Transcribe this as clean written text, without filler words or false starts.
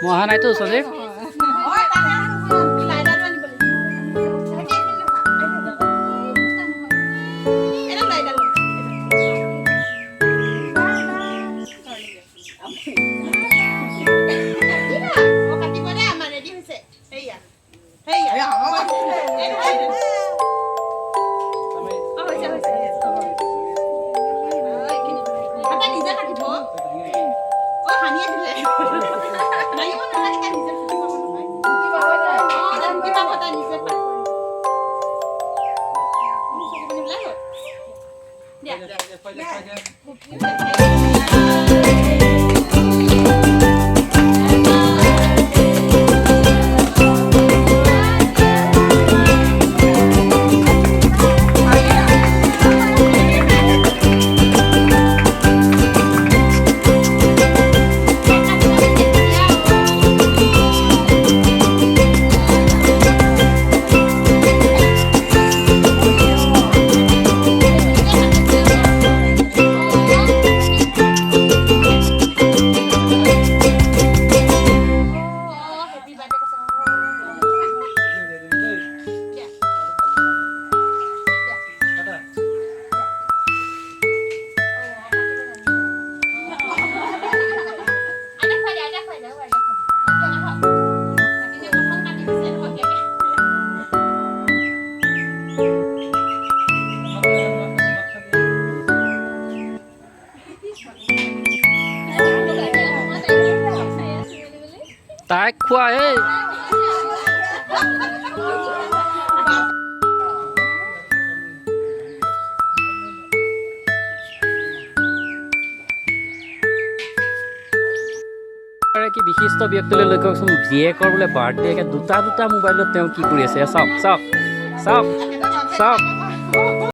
মই অহা নাইতো সজীৱ তাইক খোৱা এই কি বিশিষ্ট ব্যক্তিলৈ লক্ষ্য কৰিছোঁ জীয়েকৰ বোলে বাৰ্থডে দুটা মোবাইলত তেওঁ কি কৰি আছে চাওক চাওক চাওক চাওক